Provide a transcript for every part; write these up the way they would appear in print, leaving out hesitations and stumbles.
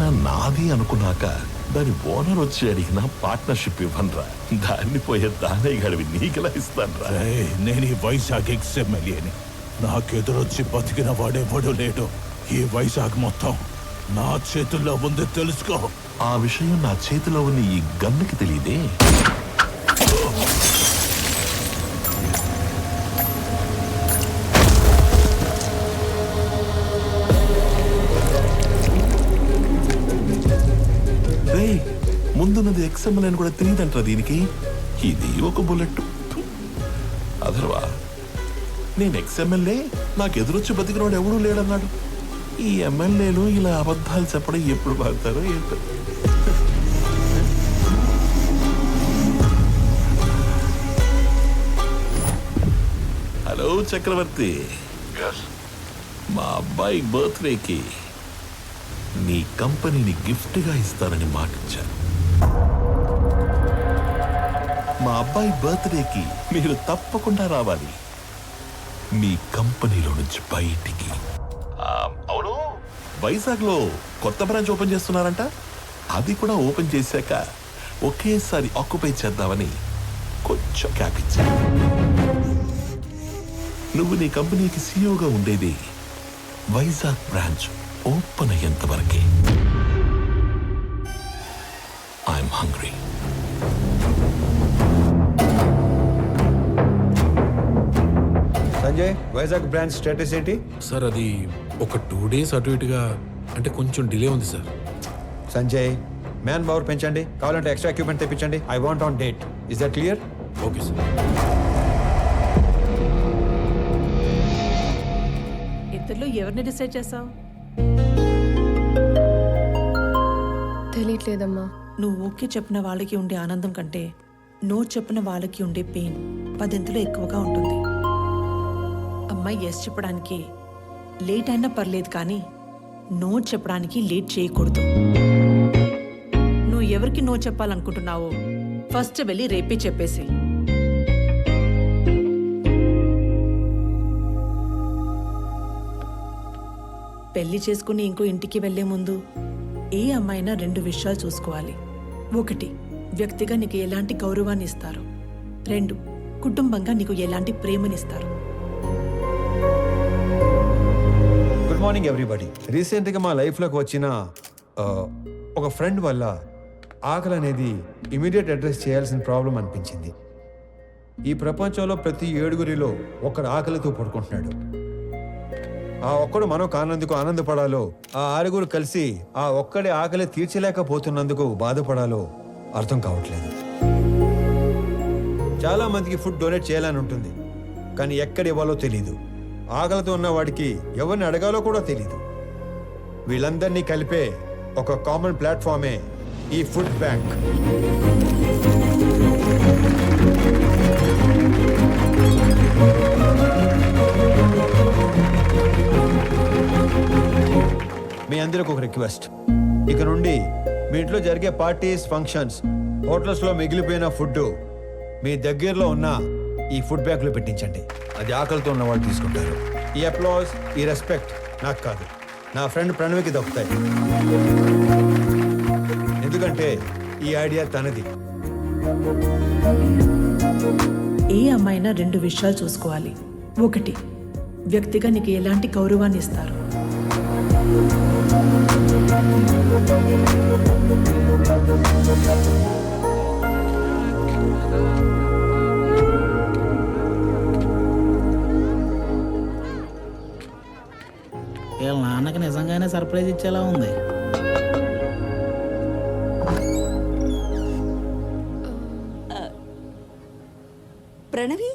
ఏదైనా నాది అనుకున్నాక దాని ఓనర్ వచ్చి అడిగినా పార్ట్నర్షిప్ ఇవ్వనరా. దాన్ని పోయే దానయ్య గడివి నీకెలా ఇస్తానరా? నేను ఈ వైజాగ్ ఎక్స్ఎమ్మెల్యేని. నాకెదురొచ్చి బతికిన వాడెవడు లేడు. ఈ వైజాగ్ మొత్తం నా చేతుల్లో ఉంది, తెలుసుకో. ఆ విషయం నా చేతిలో ఉన్న ఈ గన్నుకి తెలియదే. ముందున్నది ఎక్స్ఎంఎల్ అని కూడా తెలియదంటారా దీనికి? ఇది ఒక బుల్లెట్. అదర్వా నేను ఎక్స్ఎంఎల్ఏ, నాకు ఎదురొచ్చి బతికినవాడు ఎవడూ లేడన్నాడు. ఈ ఎమ్మెల్యేలు ఇలా అబద్ధాలు చెప్పడం ఎప్పుడు బాగుతారో ఏంటో. హలో చక్రవర్తి, మా అబ్బాయి బర్త్డేకి నీ కంపెనీని గిఫ్ట్గా ఇస్తానని మాటిచ్చాను. మా అబ్బాయి బర్త్డేకి మీరు తప్పకుండా రావాలి మీ కంపెనీలో నుంచి బయటికి. అవును, వైజాగ్లో కొత్త బ్రాంచ్ ఓపెన్ చేస్తున్నారంట. అది కూడా ఓపెన్ చేశాక ఒకేసారి ఆక్యుపై చేద్దామని కొంచెం క్యాప్ ఇచ్చా. నువ్వు నీ కంపెనీకి సీఈఓగా ఉండేది వైజాగ్ బ్రాంచ్ ఓపెన్ అయ్యేంత వరకే. I'm hungry. Sanjay, Vizag branch status ఏంటి? సార్ అది ఒక 2 days అటు ఇటుగా, అంటే కొంచెం డిలే ఉంది సార్. సంజయ్, మ్యాన్ పవర్ పెంచండి, కావాలంటే ఎక్స్ట్రా ఎక్విప్మెంట్ తెప్పించండి. I want on date. Is that clear? Okay sir. ఇద్దరిలో ఎవరిని డిసైడ్ చేసావు? తెలియట్లేదమ్మా. నువ్వు ఓకే చెప్పిన వాళ్ళకి ఉండే ఆనందం కంటే నో చెప్పిన వాళ్ళకి ఉండే పెయిన్ 10 ఎక్కువగా ఉంటుంది. అమ్మాయి ఎస్ చెప్పడానికి లేట్ అయినా పర్లేదు, కానీ నో చెప్పడానికి లేట్ చేయకూడదు. నువ్వు ఎవరికి నో చెప్పాలనుకుంటున్నావో ఫస్ట్ వెళ్ళి రేపే చెప్పేసి. పెళ్లి చేసుకుని ఇంకో ఇంటికి వెళ్లే ముందు ఏ అమ్మాయినా 2 విషయాలు చూసుకోవాలి. 1, వ్యక్తిగా నీకు ఎలాంటి గౌరవాన్ని ఇస్తారు. 2, కుటుంబంగా నీకు ఎలాంటి ప్రేమనిస్తారు. Good morning everybody. రీసెంట్గా మా లైఫ్లోకి వచ్చిన ఒక ఫ్రెండ్ వల్ల ఆకలి అనేది ఇమీడియట్ అడ్రస్ చేయాల్సిన ప్రాబ్లం అనిపించింది. ఈ ప్రపంచంలో ప్రతి 7గురిలో ఒకడు ఆకలితో పడుకుంటున్నాడు. ఆ ఒక్కడు మనం కానందుకు ఆనందపడాలో, ఆ 6గురు కలిసి ఆ ఒక్కడి ఆకలి తీర్చలేకపోతున్నందుకు బాధపడాలో అర్థం కావట్లేదు. చాలా మందికి ఫుడ్ డొనేట్ చేయాలని ఉంటుంది, కానీ ఎక్కడ ఇవ్వాలో తెలీదు. ఆకలితో ఉన్న వాడికి ఎవరిని అడగాలో కూడా తెలీదు. వీళ్ళందరినీ కలిపే ఒక కామన్ ప్లాట్ఫామే ఈ ఫుడ్ బ్యాంక్. మీ అందరికి ఒక రిక్వెస్ట్. ఇక నుండి మీ ఇంట్లో జరిగే పార్టీస్, ఫంక్షన్స్, హోటల్స్లో మిగిలిపోయిన ఫుడ్ మీ దగ్గరలో ఉన్న ఈ ఫుడ్ బ్యాంక్లో పెట్టించండి. అది ఆకలితో ఉన్న వాళ్ళు తీసుకుంటారు. ఈ అప్లాజ్, ఈ రెస్పెక్ట్ నాకు కాదు, నా ఫ్రెండ్ ప్రణవికి దక్కుతాయి. ఎందుకంటే ఈ ఐడియా తనది. ఏ అమ్మాయినా 2 విషయాలు చూసుకోవాలి. 1, వ్యక్తిగా నీకు ఎలాంటి గౌరవాన్ని ఇస్తారు. వీళ్ళ నాన్నకి నిజంగానే సర్ప్రైజ్ ఇచ్చేలా ఉంది. ప్రణవి,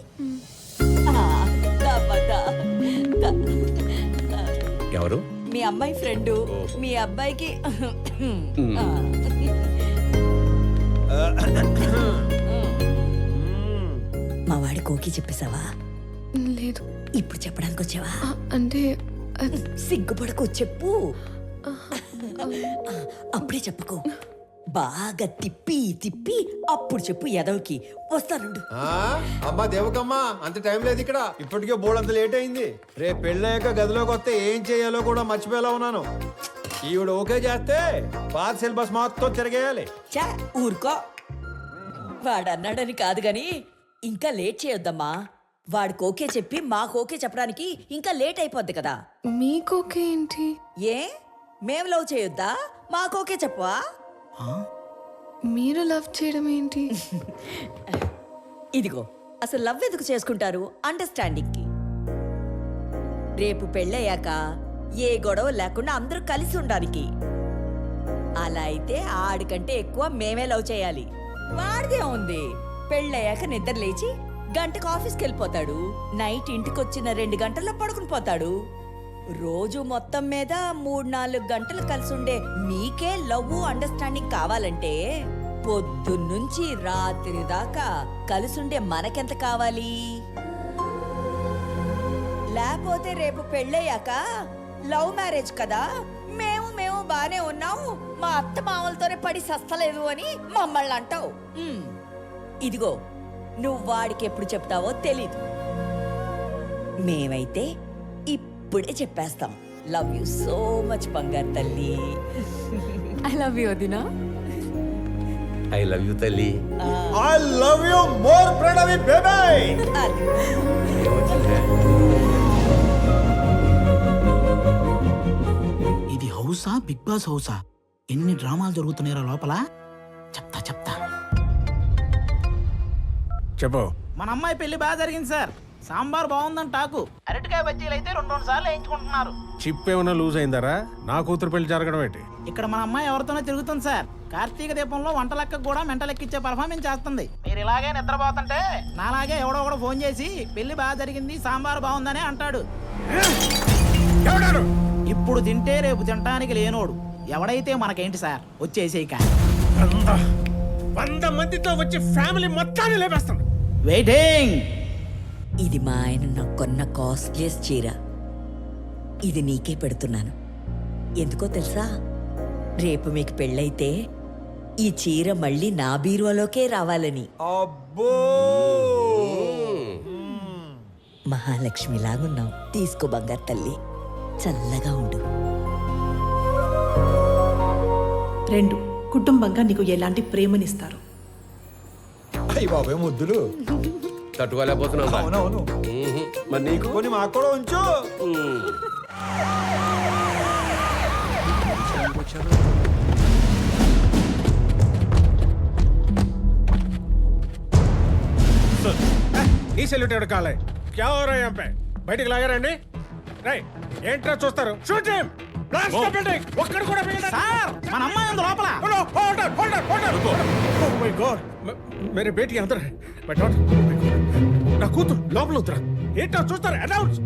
ఎవరు? మీ అమ్మాయి ఫ్రెండు. మీ అబ్బాయికి మా వాడి కోకి చెప్పేశావా? లేదు. ఇప్పుడు చెప్పడానికి వచ్చావా? అంటే సిగ్గుపడకు, చెప్పు. అప్పుడే చెప్పకు, బాగా తిప్పి తిప్పి అప్పుడు చెప్పు. ఎదవకి వస్తానుండు. అమ్మా దేవకమ్మా, అంత టైం లేదు ఇక్కడ. ఇప్పటికే బోర్డు అంత లేట్ అయింది. రేపు పెళ్ళయ్యాక గదిలోకి వస్తే ఏం చేయాలో కూడా మర్చిపోయేలా ఉన్నాను. ఈవిడ ఓకే చేస్తే పాత సిలబస్ మొత్తం తిరగేయాలి. చా ఊరుకో. వాడన్నాడని కాదు గాని ఇంకా లేట్ చేయొద్దమ్మా. వాడికి ఓకే చెప్పి మాకు ఓకే చెప్పడానికి ఇంకా లేట్ అయిపోద్ది కదా. మీకోకే ఏంటి? ఏ మేము లవ్ చేయొద్దా? మాకు ఓకే చెప్పవా? మీరు లవ్ చేయడం ఏంటి? ఇదిగో అసలు లవ్ ఎందుకు చేసుకుంటారు? అండర్స్టాండింగ్ కి. రేపు పెళ్ళయ్యాక ఏ గొడవ లేకుండా అందరూ కలిసి ఉండడానికి. అలా అయితే ఆడికంటే ఎక్కువ మేమే లవ్ చేయాలి. వాడిదే ఉంది. పెళ్ళయ్యాక నిద్ర లేచి గంటకు ఆఫీస్కి వెళ్ళిపోతాడు. నైట్ ఇంటికి వచ్చిన 2 గంటల్లో పడుకుని పోతాడు. రోజు మొత్తం మీద 3-4 గంటలు కలిసి ఉండే మీకే లవ్ అండర్స్టాండింగ్ కావాలంటే పొద్దున్నుంచి రాత్రి దాకా కలిసుండే మనకెంత కావాలి? లేకపోతే రేపు పెళ్ళయ్యాక లవ్ మ్యారేజ్ కదా, మేము బానే ఉన్నాం, మా అత్త మామలతోనే పడి సస్తలేదు అని మమ్మల్ని అంటావు. ఇదిగో నువ్వు వాడికి ఎప్పుడు చెప్తావో తెలీదు. మేమైతే ఇప్పుడే చెప్పేస్తాం. లవ్ యూ సో మచ్ బంగారు తల్లి. ఐ లవ్ యూ వదినా. ఐ లవ్ యూ తల్లి. I love you more Pranavi baby. ఇది హౌసా, బిగ్ బాస్ హౌసా? ఎన్ని డ్రామాలు జరుగుతున్నాయో లోపల. చెప్తా చెప్తా. చెప్పు. మన అమ్మాయి పెళ్లి బాగా జరిగింది సార్. సాంబార్ బాగుందని టాకు. అరటికాయ బజ్జీలు అయితే 2 సార్లు వేయించుకుంటున్నారు. చిప్ ఏమైనా లూజ్ అయిందరా? నా కూతురు పెళ్లి జరగడం ఏంటి? ఇక్కడ మన అమ్మాయి ఎవరితోనో తిరుగుతుంది సార్. కార్తీక దీపంలో వంట లెక్క కూడా మెంట లెక్కిచ్చే పర్ఫార్మెన్స్ చేస్తుంది. మీరు ఇలాగే నిద్రపోతుంటే నాలాగే ఎవడో ఒకడు ఫోన్ చేసి పెళ్లి బాగా జరిగింది, సాంబార్ బాగుందని అంటాడు. ఇప్పుడు తింటే రేపు తినటానికి లేనోడు. ఎవడైతే మనకేంటి సార్, వచ్చేసేయక. 100 మందితో వచ్చి ఫ్యామిలీ మొత్తాన్ని లేపేస్తాను. వెయిటింగ్. ఇది మా ఆయన నాకు కొన్న కాస్ట్లీయెస్ట్ చీర. ఇది నీకే పెడుతున్నాను. ఎందుకో తెలుసా? రేపు మీకు పెళ్ళైతే ఈ చీర మళ్ళీ నా బీరువాలోకే రావాలని. అబ్బో మహాలక్ష్మిలాగున్నావు. తీసుకో బంగారు తల్లి, చల్లగా ఉండు. 2 కుటుంబంగా నీకు ఎలాంటి ప్రేమనిస్తారు? అయ్యి బాబాయ్ ముద్దులు. తట్టుకోలేకపోతున్నాం. అవునవును. మరి నీకు కొన్ని మాకు కూడా ఉంచు. ఈ సెల్యూట్ ఎవరు కాలే? క్యా హో రहा है यहाँ पे? బయటికి లాగారండి. రై ఏంట్రా చూస్తారు? Shoot him. Blast the building. ఒక్కడు కూడా మిగలడు. సార్ మన అమ్మాయి ఉంది లోపల. Hold on hold on hold on. Oh my god. మేరే బేటీ అందర్ హై. My daughter. నా కూతురు లోపల ఉందిరా. ఏంట్రా చూస్తారు? అనౌన్స్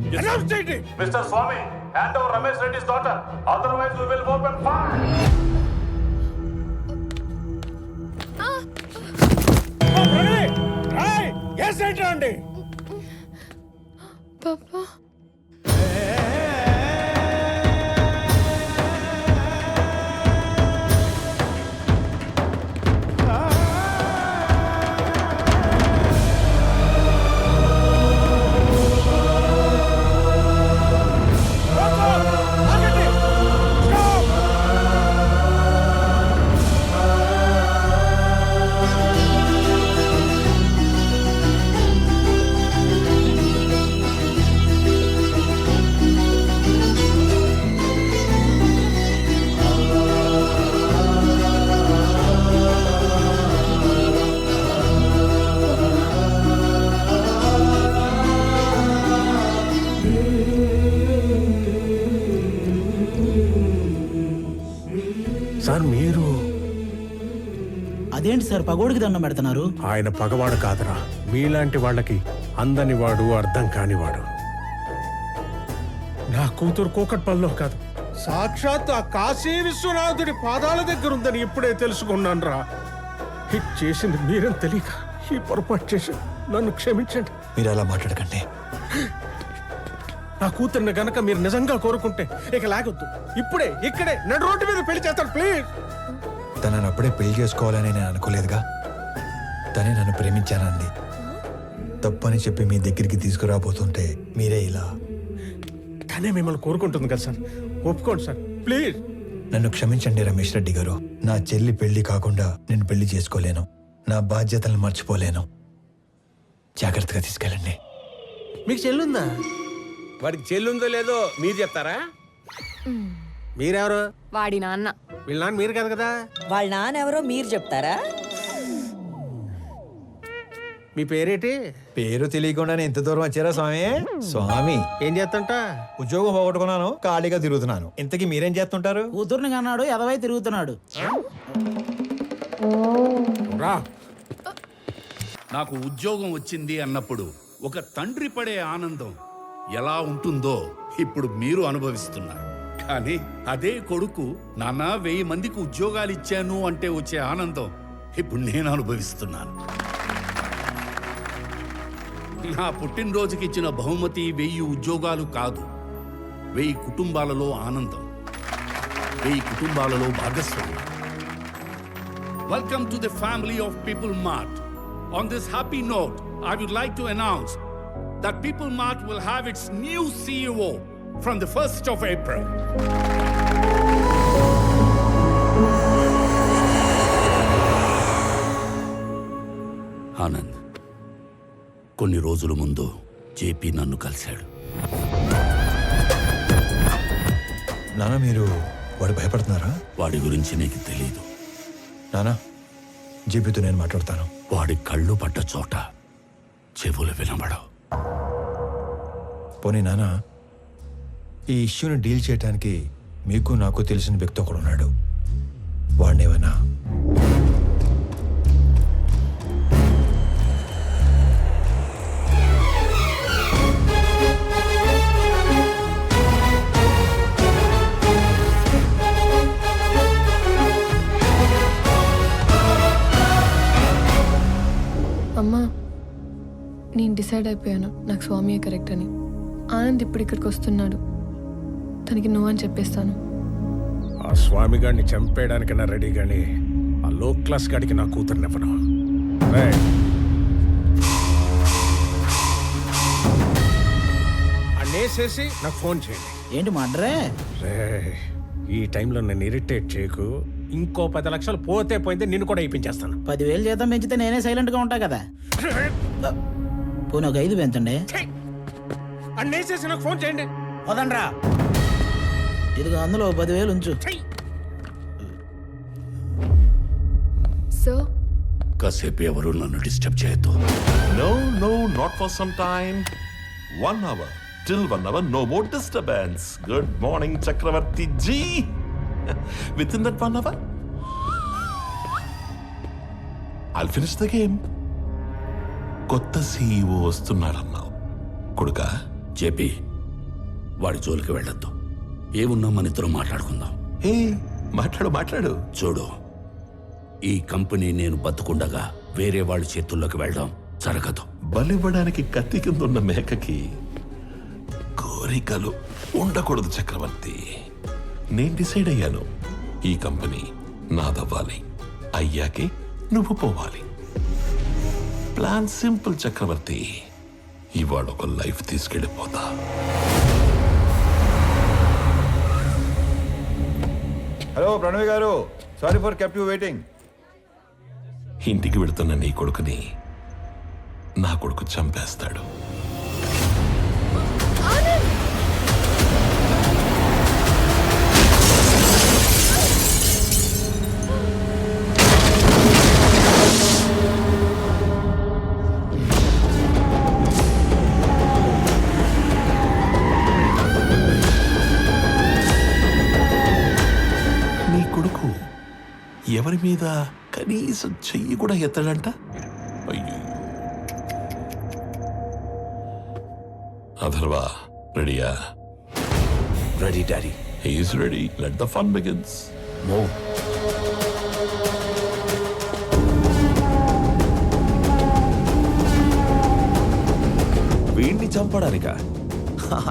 చేయండి. Mister Swamy, hand over Ramesh Reddy's daughter, otherwise we will open fire. Oh Pranavi. రై ఎస్ రైట్ అండి. పాపా సార్ మీరు అదేంటి సార్ పగోడికి దండం పెడుతున్నారు? ఆయన పగవాడు కాదురా, మీలాంటి వాళ్ళకి అందని వాడు, అర్థం కానివాడు. నా కూతురు కోకట్పల్లిలో కాదు, సాక్షాత్ ఆ కాశీ విశ్వనాథుడి పాదాల దగ్గర ఉందని ఇప్పుడే తెలుసుకున్నాను రా. హిట్ చేసింది మీరేం తెలియక ఈ పొరపాటు చేసి నన్ను క్షమించండి. మీరు అలా మాట్లాడకండి. నా కూతుర్ని గనక మీరు నిజంగా కోరుకుంటే ఇక లాగొద్దు. ఇప్పుడే ఇక్కడే నడు రోడ్డు మీద పెళ్లి చేస్తాను ప్లీజ్. తనని అప్పుడే పెళ్లి చేసుకోవాలని నేను అనుకోలేదుగా. తనే నన్ను ప్రేమించానండి. తప్పని చెప్పి మీ దగ్గరికి తీసుకురాబోతుంటే మీరే ఇలా. తనే మిమ్మల్ని కోరుకుంటుంది కదా సార్, ఒప్పుకోండి సార్ ప్లీజ్. నన్ను క్షమించండి రమేష్ రెడ్డి గారు. నా చెల్లి పెళ్లి కాకుండా నేను పెళ్లి చేసుకోలేను. నా బాధ్యతలను మర్చిపోలేను. జాగ్రత్తగా తీసుకెళ్ళండి. మీకు చెల్లుందా? వాడికి చెల్లుందో లేదో మీరు చెప్తారా? మీరెవరు? వాడి నాన్న. వీళ్ళ నాన్న మీరు కాదు కదా? వాళ్ళ నాన్నెవరో మీరు చెప్తారా? మీ పేరేటి? పేరు తెలియకుండానే ఇంత దూరం వచ్చారా స్వామి? స్వామి ఏం చేస్తుంటా? ఉద్యోగం పోగొట్టుకున్నాను, ఖాళీగా తిరుగుతున్నాను. ఇంతకీ మీరేం చేస్తుంటారు? కూతుర్ని కన్నాడు ఎదవై తిరుగుతున్నాడు. రా. నాకు ఉద్యోగం వచ్చింది అన్నప్పుడు ఒక తండ్రి పడే ఆనందం ఎలా ఉంటుందో ఇప్పుడు మీరు అనుభవిస్తున్నారు. కానీ అదే కొడుకు నాన్న 1000 మందికి ఉద్యోగాలు ఇచ్చాను అంటే వచ్చే ఆనందం ఇప్పుడు నేను అనుభవిస్తున్నాను. నా పుట్టినరోజుకి ఇచ్చిన బహుమతి 1000 ఉద్యోగాలు కాదు, 1000 కుటుంబాలలో ఆనందం, 1000 కుటుంబాలలో భాగస్వామ్యం. Welcome to the family of People Mart. On this happy note, I would like to announce that People Mart will have its new CEO from the 1st of April. Anand, కొన్ని రోజుల ముందు జేపీ నన్ను కలిశాడు. నాన్న మీరు వాడు భయపడుతున్నారా? వాడి గురించి నీకు తెలీదు. నానా జీబీతో నేను మాట్లాడతాను. వాడి కళ్ళు పడ్డ చోట చెవులు వినబడవు. పోనీ నాన్న, ఈ ఇష్యూని డీల్ చేయడానికి మీకు నాకు తెలిసిన వ్యక్తి ఒకడు ఉన్నాడు. వాడినేమన్నా అమ్మా, నేను డిసైడ్ అయిపోయాను, నాకు స్వామియే కరెక్ట్ అని. ఆనంద్ ఇప్పుడు ఇక్కడికి వస్తున్నాడు, తనకి నువ్వు అని చెప్పేస్తాను. ఆ స్వామి గారిని చంపేయడానికైనా రెడీ గాని ఆ లో క్లాస్ గాడికి నా కూతురునివ్వను. అన్నేసేసి నాకు ఫోన్ చేయండి. ఏంటి మడ్రే? రే, ఈ టైంలో నన్ను ఇరిటేట్ చేయకు. ఇంకో 10 లక్షలు పోతే పోయింది, నిన్ను కూడా ఇప్పించేస్తాను. 10,000 జీతం పెంచితే నేనే సైలెంట్గా ఉంటా కదా. పోనీ ఒక 5 పెంచండి. అన్నేసేసి నాకు ఫోన్ చేయండి. వదండ్రా. ఇదిగో అందులో 10,000 ఉంచు. సో కాసేపు ఎవరు నన్ను డిస్టర్బ్ చేయొద్దు. No, not for some time. 1 hour. Till 1 hour, no more disturbance. Good morning, Chakravarti ji. Within that 1 hour, I'll finish the game. కొత్త CEO వస్తున్నాడన్నావు కొడుకా. జేపీ, వాడి జోలికి వెళ్ళొద్దు. ఏమున్నా మన ఇద్దరం మాట్లాడుకుందాం. ఏ మాట్లాడు. చూడు, ఈ కంపెనీ నేను బతుకుండగా వేరే వాళ్ళ చేతుల్లోకి వెళ్ళడం జరగదు. బలివ్వడానికి కత్తి కింద ఉన్న మేకకి కోరికలు ఉండకూడదు చక్రవర్తి. నేను డిసైడ్ అయ్యాను, ఈ కంపెనీ నాదవ్వాలి. అయ్యాకే నువ్వు పోవాలి. ప్లాన్ సింపుల్ చక్రవర్తి. ఇవాళ ఒక లైఫ్ తీసుకెళ్ళిపోతా. హలో ప్రణవి గారు, sorry for kept you waiting. ఇంటికి వెళుతున్న నీ కొడుకుని నా కొడుకు చంపేస్తాడు. నీ కొడుకు ఎవరి మీద కనీసం చెయ్యి కూడా ఎత్తడంట. అయ్యో. అథర్వా, రెడీయా? Ready daddy. He's ready. Let the fun begins. Move. వీడిని చంపడానిక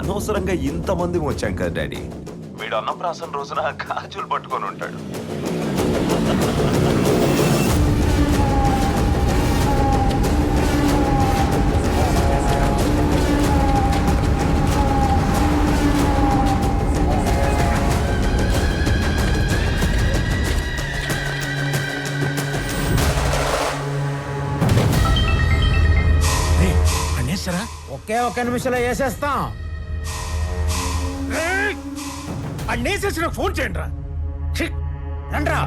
అనవసరంగా ఇంతమంది వచ్చాం కదా డాడీ. వీడు అన్నప్రాసన రోజున గాజులు పట్టుకొని ఉంటాడు. ఒక్క నిమిషంలో వేసేస్తాం. అన్నేసేసి నాకు ఫోన్ చేయండి రా. రండ్రా.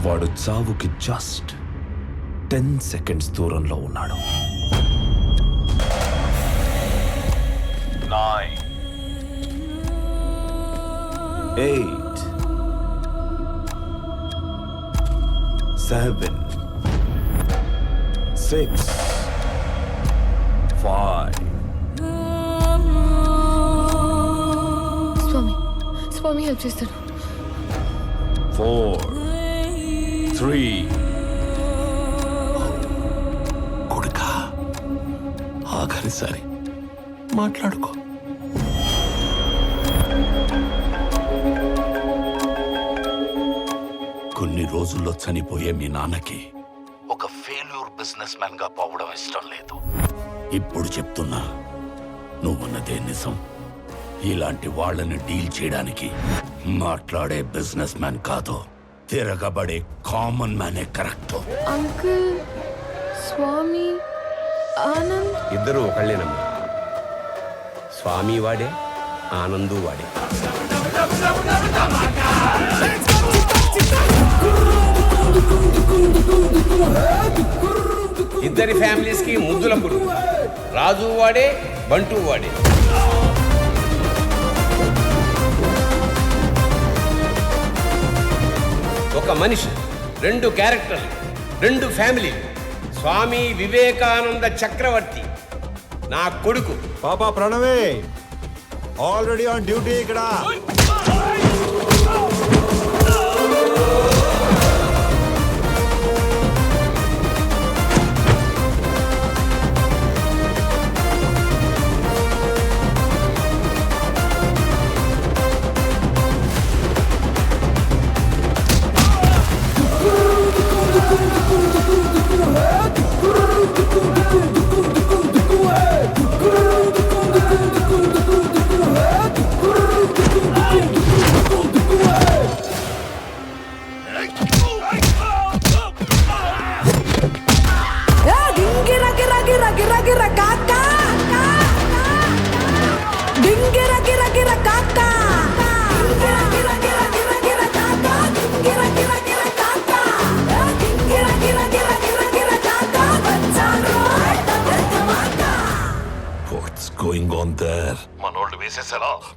వాడు చావుకి జస్ట్ 10 seconds దూరంలో ఉన్నాడు. 9 8 7 6 5 స్వామి హెల్ప్ చేస్తాడు. 4 3 కొడుకా ఆఖరిసారి మాట్లాడుకో. కొన్ని రోజుల్లో చనిపోయే మీ నాన్నకి ఒక ఫెయిల్యూర్ బిజినెస్ మ్యాన్ గా పోవడం ఇష్టం లేదు. ఇప్పుడు చెప్తున్నా, నువ్వున్నదే నిజం. ఇలాంటి వాళ్ళని డీల్ చేయడానికి మాట్లాడే బిజినెస్ మ్యాన్ కాదు, తిరగబడే కామన్ మ్యానే కరెక్ట్. అంకుల్, స్వామి, ఆనంద్ ఇద్దరు ఒకళ్ళేనమ్మా. స్వామి వాడే, ఆనందు వాడే. ఇద్దరి ఫ్యామిలీస్ కి ముద్దుల పురుగు. రాజు వాడే, బంటు వాడే. ఒక మనిషి, 2 క్యారెక్టర్లు, 2 ఫ్యామిలీలు. స్వామి వివేకానంద చక్రవర్తి నా కొడుకు. పాపా ప్రణవే ఆల్రెడీ ఆన్ డ్యూటీ ఇక్కడ.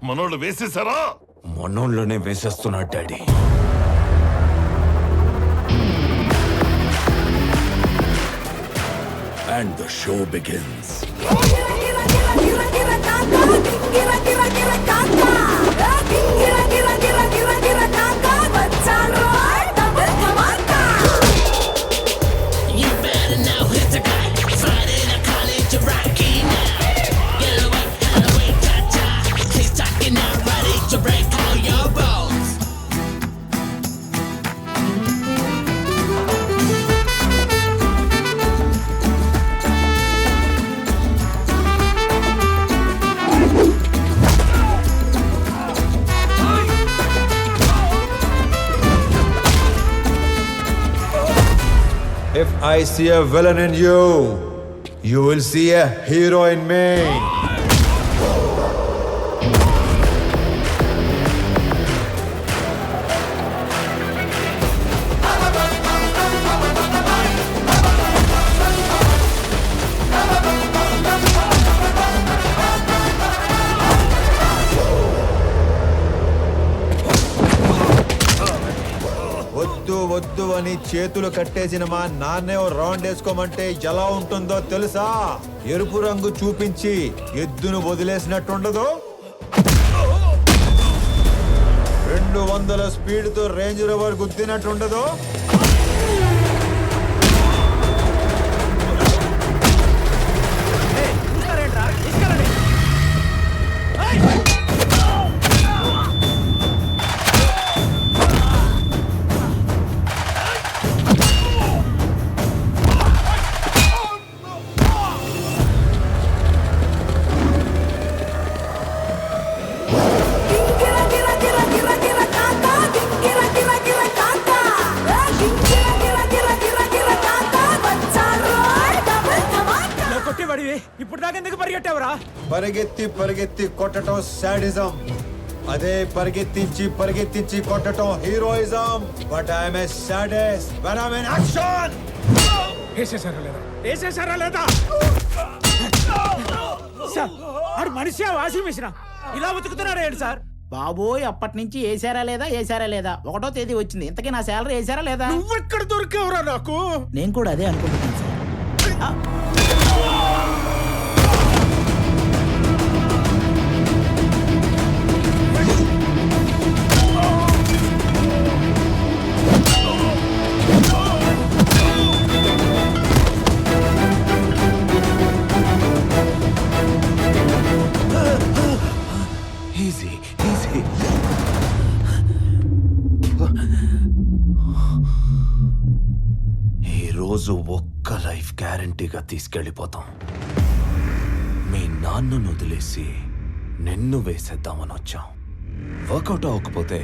మనోళ్ళు వేసేసారా? మనోళ్ళనే వేసేస్తున్నాడు daddy. And the show begins. If I see a villain in you, you will see a hero in me. వద్దు అని చేతులు కట్టేసిన మా నాన్నే రౌండ్ వేసుకోమంటే ఎలా ఉంటుందో తెలుసా? ఎరుపు రంగు చూపించి ఎద్దును వదిలేసినట్టుండదు. 200 స్పీడ్తో రేంజ్ రోవర్ గుద్దినట్టుండదు. ఇప్పుడు దాకా ఎందుకు పరిగెట్టావురా? పరిగెత్తి పరిగెత్తి కొట్టడం శాడిజం, అదే పరిగెత్తించి కొట్టడం heroism. But I'm a sadist when I'm in action. వేసేసారా లేదా సార్? ఆడు మనిషి వాషింగ్ మిషన్ ఇలా ఉతుకుతున్నాడు ఏంటి సార్? బాబోయ్, అప్పటి నుంచి వేసారా లేదా 1వ తేదీ వచ్చింది. ఇంతకీ నా శాలరీ వేసారా లేదా? నువ్వెక్కడ దొరికావురా నాకు? నేను కూడా అదే అనుకుంటున్నాను సార్. Easy easy. ఈరోజు ఒక్క లైఫ్ గ్యారంటీగా తీసుకెళ్ళిపోతాం. మీ నాన్నను వదిలేసి నిన్ను వేసేద్దామని వచ్చాం. వర్కౌట్ అవ్వకపోతే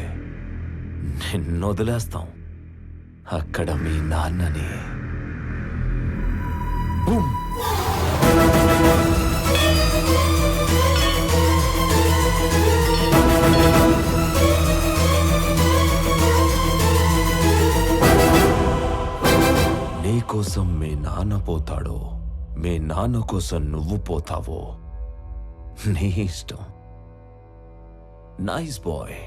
నిన్ను వదిలేస్తాం. అక్కడ మీ నాన్నని బూమ్. నీకోసం మీ నాన్న పోతాడో, మీ నాన్న కోసం నువ్వు పోతావో నీ ఇష్టం. Nice bye.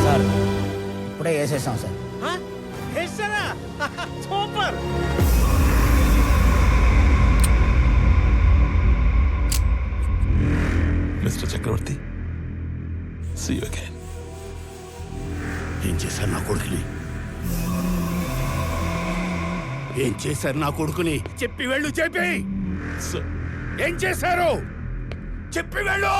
సార్ ఇప్పుడే వేసేసాం సార్. వేసారా? Super. Mister Chakravarthy, see you again. ఏం చేశారు నా కొడుకుని? ఏం చేశారు నా కొడుకుని? చెప్పి వెళ్ళు, చెప్పి. ఏం చేశారు చెప్పి వెళ్ళు.